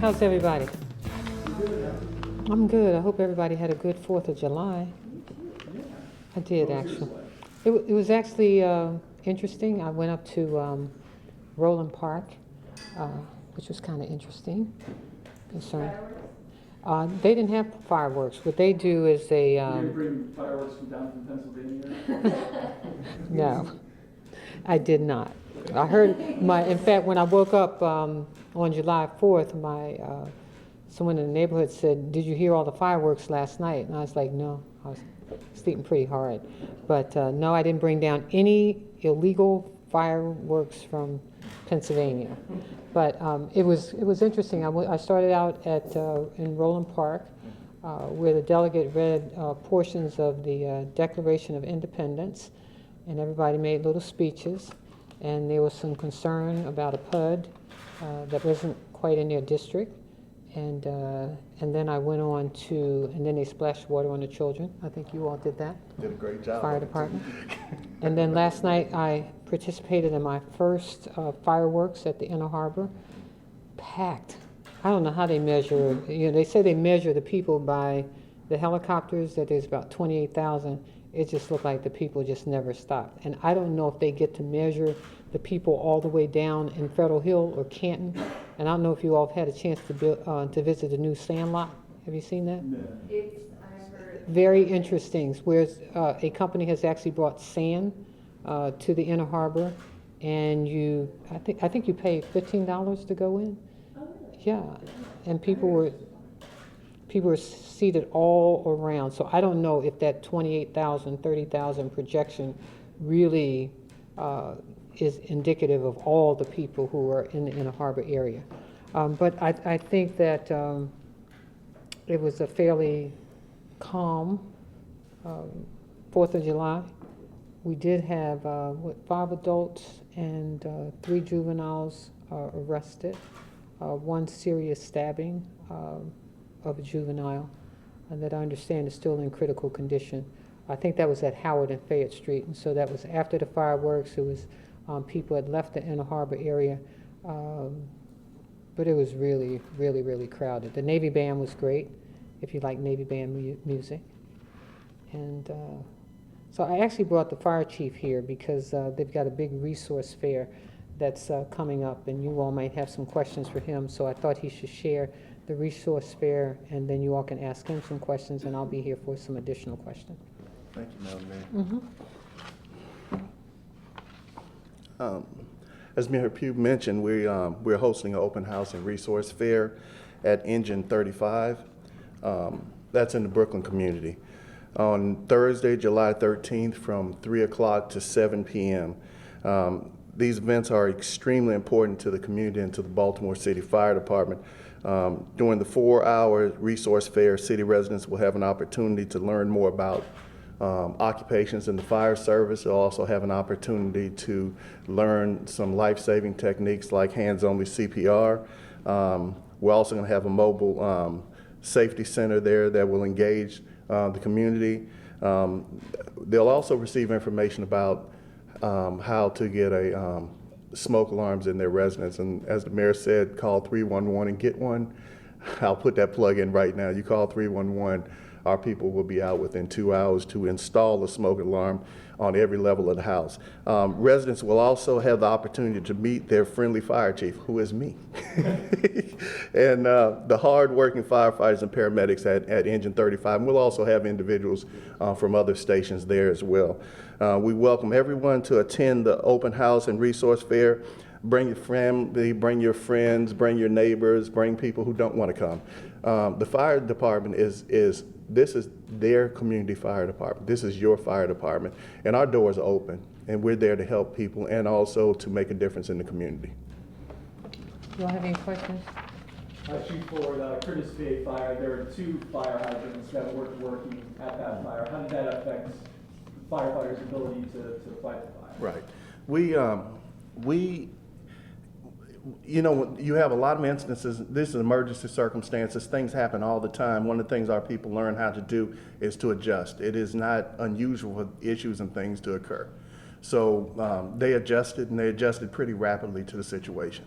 How's everybody? I'm good. I hope everybody had a good 4th of July. I did, actually. It was actually interesting. I went up to Roland Park, which was kind of interesting. They didn't have fireworks. What they do is they... You didn't bring fireworks from down from Pennsylvania? No, I did not. I heard in fact, when I woke up on July 4th, someone in the neighborhood said, "Did you hear all the fireworks last night?" And I was like, no, I was sleeping pretty hard. But no, I didn't bring down any illegal fireworks from Pennsylvania. But it was interesting. I started out in Roland Park, where the delegate read portions of the Declaration of Independence, and everybody made little speeches. And there was some concern about a PUD that wasn't quite in their district. And then I went on and then they splashed water on the children. I think you all did that. Did a great job. Fire department. And then last night I participated in my first fireworks at the Inner Harbor. Packed. I don't know how they measure. They say they measure the people by the helicopters, that there's about 28,000. It just looked like the people just never stopped. And I don't know if they get to measure the people all the way down in Federal Hill or Canton. And I don't know if you all have had a chance to visit the new Sandlot. Have you seen that? No. I've heard. Very interesting. Whereas a company has actually brought sand to the Inner Harbor, and I think you pay $15 to go in. Oh, really? Yeah, and people were seated all around. So I don't know if that 28,000, 30,000 projection really is indicative of all the people who are in the Inner Harbor area. But I think that it was a fairly calm 4th of July. We did have 5 adults and 3 juveniles arrested. 1 serious stabbing of a juvenile that I understand is still in critical condition. I think that was at Howard and Fayette Street, and so that was after the fireworks. It was people had left the Inner Harbor area, but it was really, really, really crowded. The Navy Band was great, if you like Navy Band music. And so I actually brought the fire chief here because they've got a big resource fair that's coming up, and you all might have some questions for him, so I thought he should share the resource fair, and then you all can ask him some questions, and I'll be here for some additional questions. Thank you, Madam Mayor. As Mayor Pugh mentioned, we're hosting an open house and resource fair at Engine 35. That's in the Brooklyn community. On Thursday, July 13th, from 3 o'clock to 7 p.m. These events are extremely important to the community and to the Baltimore City Fire Department. During the 4-hour resource fair, city residents will have an opportunity to learn more about occupations in the fire service. They'll also have an opportunity to learn some life-saving techniques like hands-only CPR. We're also going to have a mobile safety center there that will engage the community. They'll also receive information about how to get smoke alarms in their residence. And as the mayor said, call 311 and get one. I'll put that plug in right now. You call 311, our people will be out within 2 hours to install a smoke alarm on every level of the house. Residents will also have the opportunity to meet their friendly fire chief, who is me, and the hard-working firefighters and paramedics at Engine 35. And we'll also have individuals from other stations there as well. We welcome everyone to attend the open house and resource fair. Bring your family, bring your friends, bring your neighbors, bring people who don't want to come. The fire department this is their community fire department. This is your fire department, and our doors are open, and we're there to help people and also to make a difference in the community. Do you all have any questions? Chief, for the Curtis Bay fire, there are 2 fire hydrants that weren't working at that fire. How did that affect firefighters' ability to fight the fire? Right. You have a lot of instances. This is emergency circumstances. Things happen all the time. One of the things our people learn how to do is to adjust. It is not unusual for issues and things to occur. So they adjusted, and they adjusted pretty rapidly to the situation.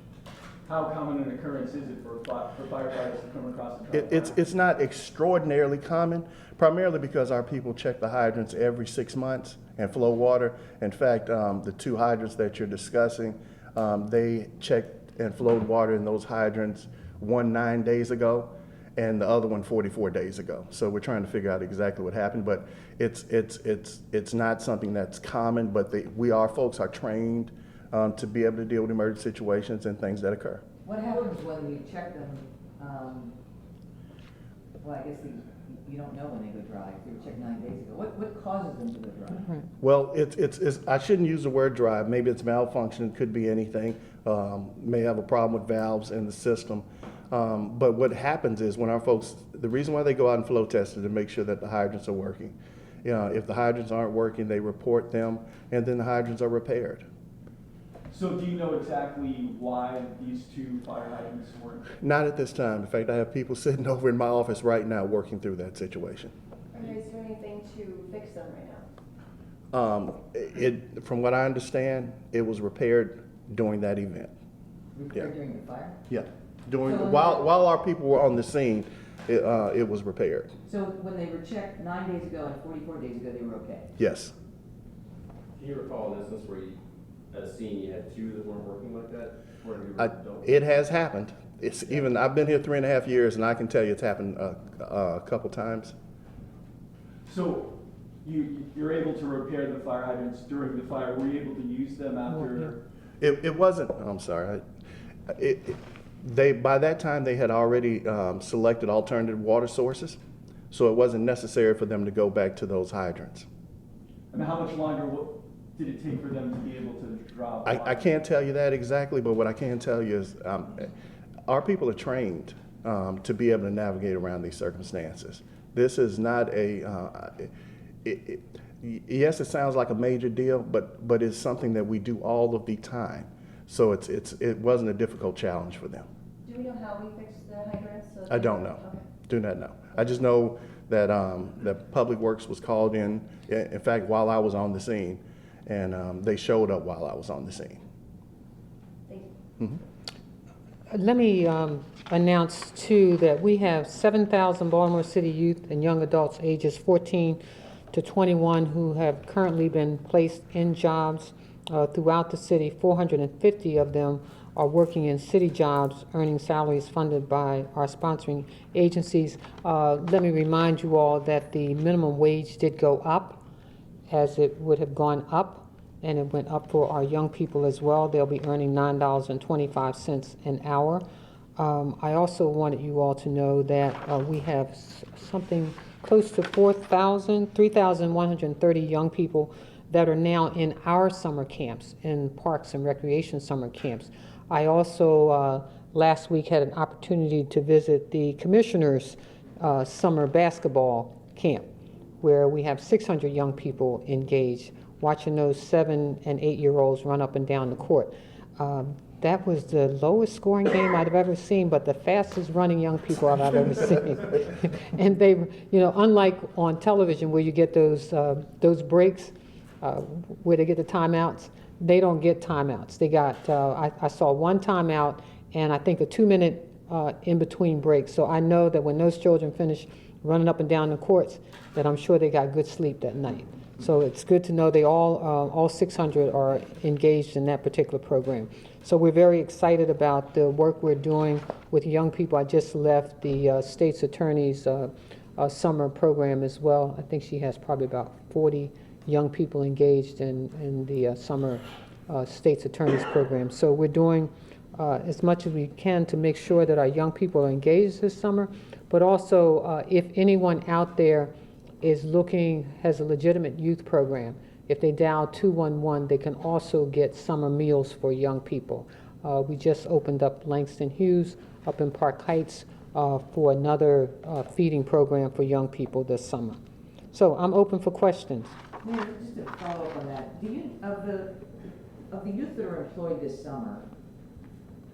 How common an occurrence is it for firefighters to come across a dry fire? It's not extraordinarily common, primarily because our people check the hydrants every 6 months and flow water. In fact, the 2 hydrants that you're discussing, they checked and flowed water in those hydrants, one 9 days ago and the other one 44 days ago. So we're trying to figure out exactly what happened, but it's not something that's common, but our folks are trained to be able to deal with emergency situations and things that occur. What happens when you check them, well, I guess you don't know when they go dry, if they were checked 9 days ago. What causes them to go dry? Right. Well, it's I shouldn't use the word dry. Maybe it's malfunction, could be anything. May have a problem with valves in the system. But what happens is when our folks, the reason why they go out and flow test is to make sure that the hydrants are working. If the hydrants aren't working, they report them, and then the hydrants are repaired. So do you know exactly why these 2 fire hydrants weren't? Not at this time. In fact, I have people sitting over in my office right now working through that situation. Are you guys doing anything to fix them right now? From what I understand, it was repaired during that event. Repaired during the fire? Yeah. So While our people were on the scene, it was repaired. So when they were checked 9 days ago and 44 days ago, they were okay? Yes. Can you recall an instance where at a scene you had 2 that weren't working like that? Where you don't? It has happened. I've been here 3.5 years, and I can tell you it's happened a couple times. So you're able to repair the fire hydrants during the fire. Were you able to use them after? It wasn't. I'm sorry. By that time they had already selected alternative water sources, so it wasn't necessary for them to go back to those hydrants. I mean, how much longer did it take for them to be able to drop? I can't tell you that exactly, but what I can tell you is our people are trained to be able to navigate around these circumstances. This is not yes, it sounds like a major deal, but it's something that we do all of the time. So it wasn't a difficult challenge for them. Do we know how we fixed the hydrants? So I don't know. Okay. Do not know. I just know that that Public Works was called in fact, while I was on the scene, and they showed up while I was on the scene. Thank you. Mm-hmm. Let me announce, too, that we have 7,000 Baltimore City youth and young adults ages 14 to 21 who have currently been placed in jobs throughout the city. 450 of them are working in city jobs, earning salaries funded by our sponsoring agencies. Let me remind you all that the minimum wage did go up, as it would have gone up, and it went up for our young people as well. They'll be earning $9.25 an hour. I also wanted you all to know that we have something close to 3,130 young people that are now in our summer camps, in parks and recreation summer camps. I also, last week, had an opportunity to visit the commissioner's summer basketball camp, where we have 600 young people engaged, watching those 7- and 8-year-olds run up and down the court. That was the lowest scoring game I'd have ever seen, but the fastest running young people I've ever seen. And they, unlike on television where you get those breaks, where they get the timeouts, they don't get timeouts. They got, I saw one timeout and I think a 2-minute in between breaks. So I know that when those children finish running up and down the courts, that I'm sure they got good sleep that night. So it's good to know they all 600 are engaged in that particular program. So we're very excited about the work we're doing with young people. I just left the state's attorney's summer program as well. I think she has probably about 40 young people engaged in the summer state's attorney's program. So we're doing as much as we can to make sure that our young people are engaged this summer, but also if anyone out there is has a legitimate youth program, if they dial 211, they can also get summer meals for young people. We just opened up Langston Hughes up in Park Heights for another feeding program for young people this summer. So I'm open for questions. Mayor, just to follow up on that, of the youth that are employed this summer,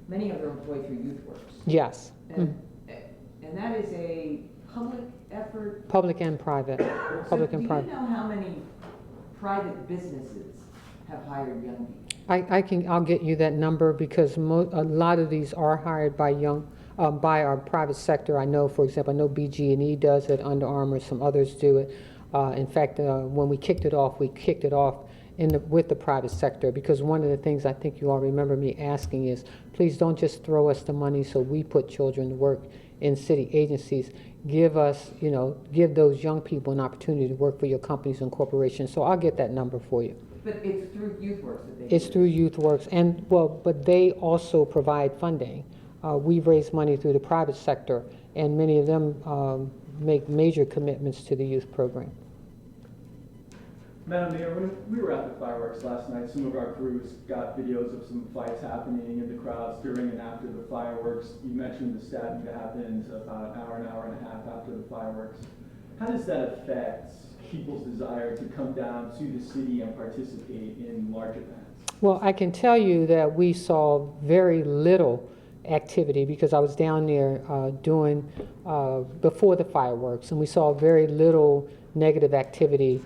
many of them are employed through YouthWorks. Yes. And that is a public effort? Public and private. Public and private. Do you know how many private businesses have hired young people? I'll get you that number because a lot of these are hired by by our private sector. I know, for example, I know BG&E does it, Under Armour, some others do it. In fact, when we kicked it off with the private sector, because one of the things I think you all remember me asking is, please don't just throw us the money so we put children to work in city agencies. Give us, give those young people an opportunity to work for your companies and corporations. So I'll get that number for you. But it's through YouthWorks that they It's do through this. YouthWorks, and but they also provide funding. We've raised money through the private sector, and many of them make major commitments to the youth program. Madam Mayor, when we were at the fireworks last night, some of our crews got videos of some fights happening in the crowds during and after the fireworks. You mentioned the stabbing that happened about an hour and a half after the fireworks. How does that affect people's desire to come down to the city and participate in large events? Well, I can tell you that we saw very little activity because I was down there doing before the fireworks, and we saw very little negative activity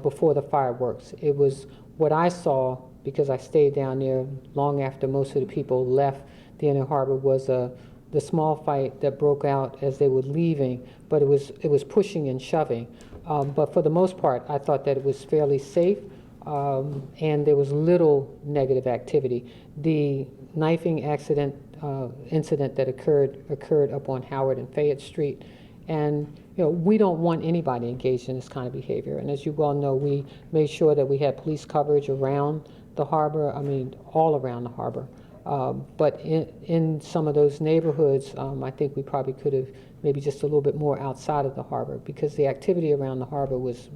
before the fireworks. It was what I saw, because I stayed down there long after most of the people left the Inner Harbor, was the small fight that broke out as they were leaving, but it was pushing and shoving. But for the most part, I thought that it was fairly safe, and there was little negative activity. The knifing incident that occurred up on Howard and Fayette Street, and we don't want anybody engaged in this kind of behavior. And as you well know, we made sure that we had police coverage around the harbor. I mean, all around the harbor. But in some of those neighborhoods, I think we probably could have maybe just a little bit more outside of the harbor, because the activity around the harbor was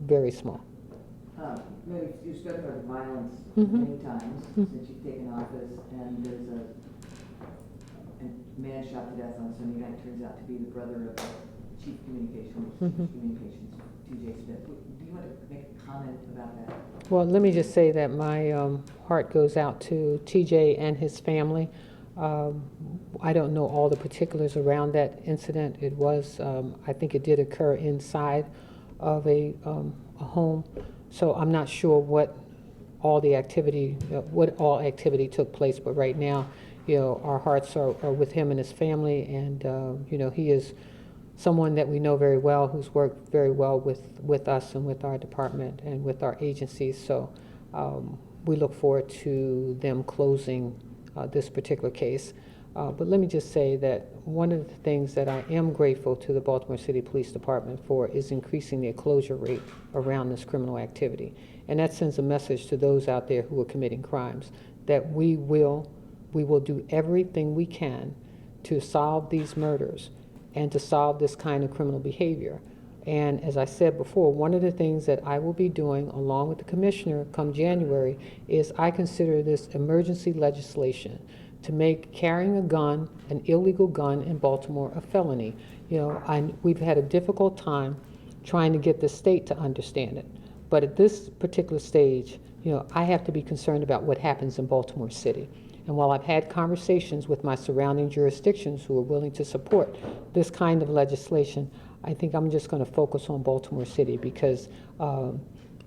very small. Mary, you've spoken about violence Mhm. many times since you've taken office, and there's a man shot to death on Sunday night, turns out to be the brother of Chief Communications, T.J. Smith. Do you want to make a comment about that? Well, let me just say that my heart goes out to TJ and his family. I don't know all the particulars around that incident. It was, I think it did occur inside of a home, so I'm not sure what all activity took place. But right now, our hearts are with him and his family, and he is someone that we know very well, who's worked very well with us and with our department and with our agencies. So we look forward to them closing this particular case. But let me just say that one of the things that I am grateful to the Baltimore City Police Department for is increasing their closure rate around this criminal activity. And that sends a message to those out there who are committing crimes that we will do everything we can to solve these murders and to solve this kind of criminal behavior. And as I said before, one of the things that I will be doing along with the commissioner come January is I consider this emergency legislation to make carrying a gun, an illegal gun in Baltimore, a felony. We've had a difficult time trying to get the state to understand it. But at this particular stage, I have to be concerned about what happens in Baltimore City. And while I've had conversations with my surrounding jurisdictions who are willing to support this kind of legislation, I think I'm just going to focus on Baltimore City, because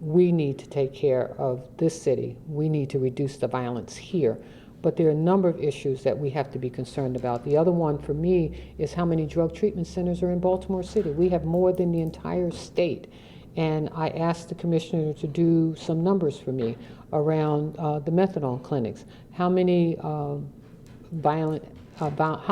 we need to take care of this city. We need to reduce the violence here. But there are a number of issues that we have to be concerned about. The other one for me is how many drug treatment centers are in Baltimore City. We have more than the entire state. And I asked the commissioner to do some numbers for me around the methadone clinics. How many how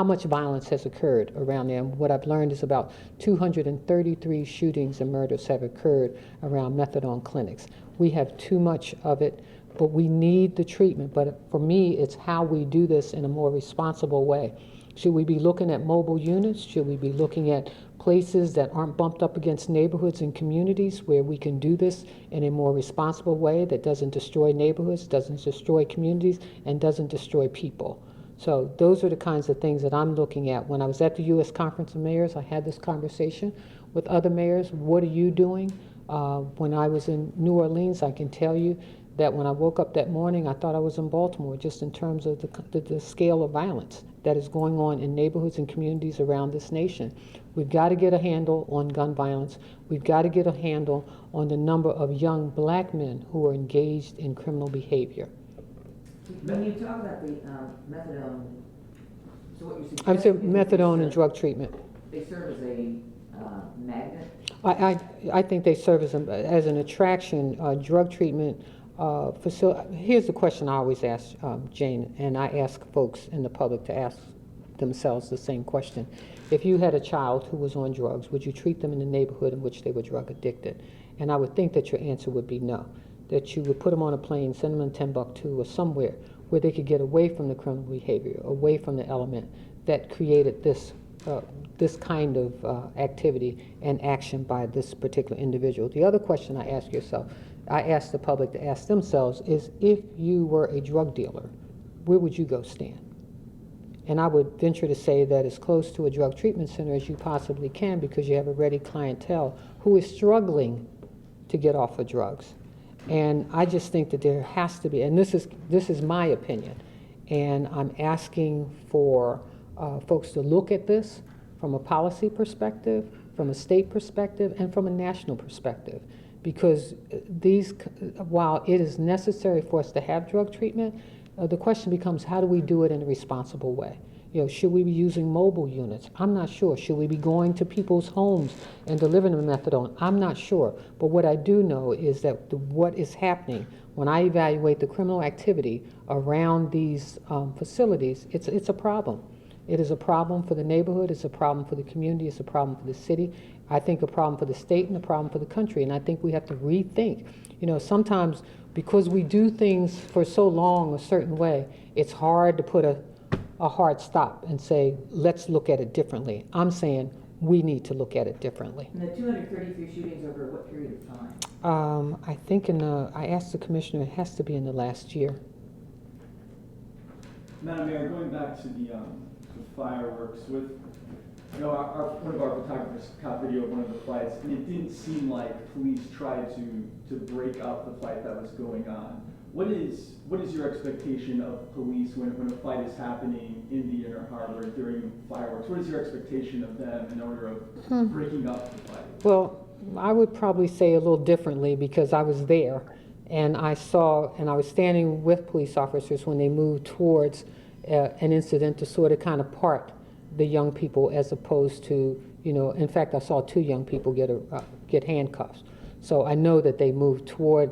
much violence has occurred around there? And what I've learned is about 233 shootings and murders have occurred around methadone clinics. We have too much of it, but we need the treatment. But for me, it's how we do this in a more responsible way. Should we be looking at mobile units? Should we be looking at places that aren't bumped up against neighborhoods and communities where we can do this in a more responsible way that doesn't destroy neighborhoods, doesn't destroy communities, and doesn't destroy people? So those are the kinds of things that I'm looking at. When I was at the U.S. Conference of Mayors, I had this conversation with other mayors. What are you doing? When I was in New Orleans, I can tell you that when I woke up that morning, I thought I was in Baltimore, just in terms of the scale of violence that is going on in neighborhoods and communities around this nation. We've got to get a handle on gun violence. We've got to get a handle on the number of young black men who are engaged in criminal behavior. When you talk about the methadone, so what you're suggesting? I would say is methadone and they drug treatment. serve as a magnet? I think they serve as an attraction. Drug treatment facility. Here's the question I always ask Jane, and I ask folks in the public to ask themselves the same question. If you had a child who was on drugs, would you treat them in the neighborhood in which they were drug addicted? And I would think that your answer would be no. That you would put them on a plane, send them in Timbuktu or somewhere where they could get away from the criminal behavior, away from the element that created this kind of activity and action by this particular individual. The other question I ask the public to ask themselves is, if you were a drug dealer, where would you go stand? And I would venture to say that as close to a drug treatment center as you possibly can, because you have a ready clientele who is struggling to get off of drugs. And I just think that there has to be, and this is my opinion, and I'm asking for folks to look at this from a policy perspective, from a state perspective, and from a national perspective. Because while it is necessary for us to have drug treatment, the question becomes, how do we do it in a responsible way? You know, should we be using mobile units? I'm not sure. Should we be going to people's homes and delivering them methadone? I'm not sure. But what I do know is that what is happening when I evaluate the criminal activity around these facilities, it's a problem. It is a problem for the neighborhood, it's a problem for the community, it's a problem for the city. I think a problem for the state and a problem for the country. And I think we have to rethink. You know, sometimes because we do things for so long a certain way, it's hard to put a hard stop and say, let's look at it differently. I'm saying we need to look at it differently. And the 233 shootings over what period of time? I think I asked the commissioner, it has to be in the last year. Madam Mayor, going back to the fireworks, with one of our photographers caught video of one of the fights, and it didn't seem like police tried to break up the fight that was going on. What is your expectation of police when a fight is happening in the Inner Harbor during fireworks? What is your expectation of them in order of breaking up the fight? Well, I would probably say a little differently, because I was there and I was standing with police officers when they moved towards an incident to sort of kind of part the young people, as opposed to, in fact, I saw 2 young people get handcuffs. So I know that they moved toward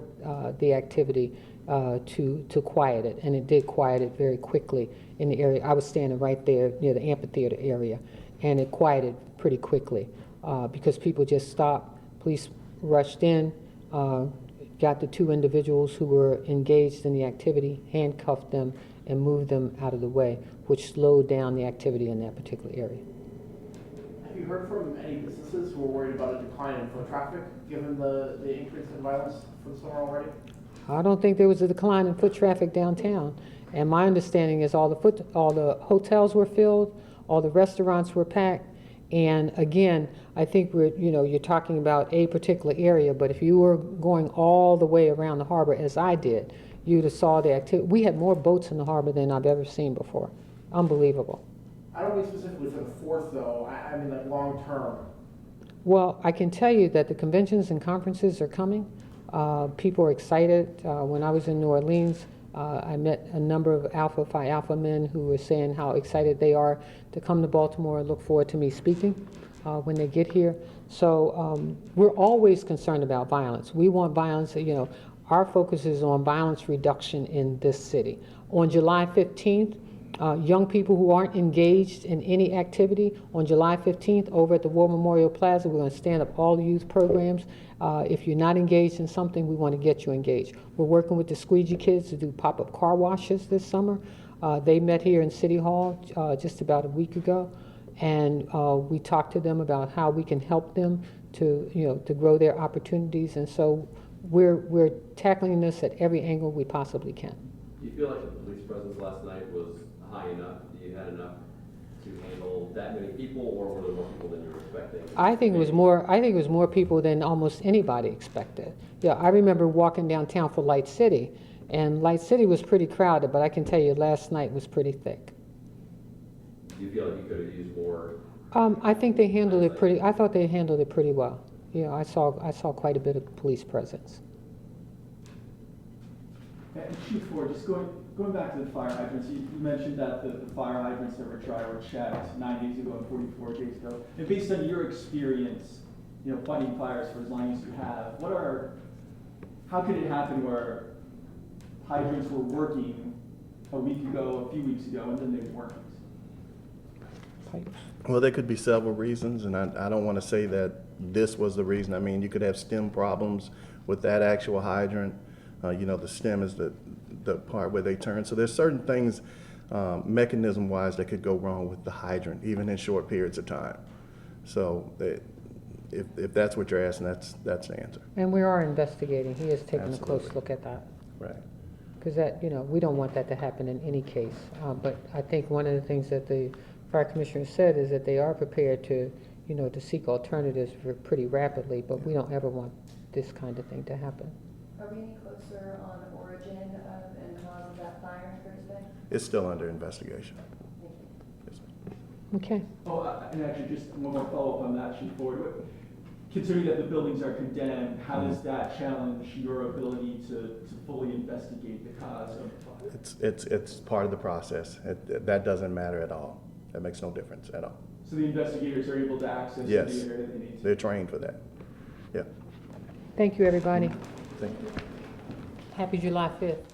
the activity to quiet it, and it did quiet it very quickly in the area. I was standing right there near the amphitheater area, and it quieted pretty quickly because people just stopped. Police rushed in, got the 2 individuals who were engaged in the activity, handcuffed them, and moved them out of the way, which slowed down the activity in that particular area. Have you heard from any businesses who are worried about a decline in foot traffic, given the increase in violence for the summer already? I don't think there was a decline in foot traffic downtown. And my understanding is all the hotels were filled, all the restaurants were packed. And again, I think you're talking about a particular area, but if you were going all the way around the harbor, as I did, you'd have saw the activity. We had more boats in the harbor than I've ever seen before. Unbelievable. I don't mean specifically for the 4th, though. I mean like long term. Well, I can tell you that the conventions and conferences are coming. People are excited. When I was in New Orleans, I met a number of Phi Alpha men who were saying how excited they are to come to Baltimore and look forward to me speaking when they get here. So we're always concerned about violence. We want violence, our focus is on violence reduction in this city. On July 15th, young people who aren't engaged in any activity, on July 15th over at the War Memorial Plaza, we're going to stand up all the youth programs. If you're not engaged in something, we want to get you engaged. We're working with the Squeegee kids to do pop-up car washes this summer. They met here in City Hall just about a week ago, and we talked to them about how we can help them to grow their opportunities. And so we're tackling this at every angle we possibly can. Do you feel like the police presence last night was high enough? You had enough to handle that many people, or were there more people than you were expecting? I think it was more people than almost anybody expected. Yeah, I remember walking downtown for Light City, and Light City was pretty crowded, but I can tell you last night was pretty thick. Do you feel like you could have used more? I think they handled it pretty, I thought they handled it pretty well. Yeah, I saw quite a bit of police presence. And Chief Ford, just going back to the fire hydrants, you mentioned that the fire hydrants that were tried were checked 9 days ago and 44 days ago. And based on your experience, fighting fires for as long as you have, how could it happen where hydrants were working a week ago, a few weeks ago, and then they weren't? Well, there could be several reasons, and I don't want to say that this was the reason. I mean, you could have stem problems with that actual hydrant. The stem is the part where they turn. So there's certain things, mechanism-wise, that could go wrong with the hydrant, even in short periods of time. So if that's what you're asking, that's the answer. And we are investigating. He is taking Absolutely. a close look at that. Right. Because that, we don't want that to happen in any case. But I think one of the things that the fire commissioner said is that they are prepared to, to seek alternatives pretty rapidly, but we don't ever want this kind of thing to happen. Are we any closer on origin of and cause of that fire Thursday? It's still under investigation. Thank you. Yes, ma'am. Okay. Oh, and actually, just one more follow-up on that, Chief Ford. Considering that the buildings are condemned, how does that challenge your ability to fully investigate the cause of the fire? It's part of the process. That doesn't matter at all. That makes no difference at all. So the investigators are able to access the Yes. area that they need to? They're trained for that. Yeah. Thank you, everybody. Thank you. Happy July 5th.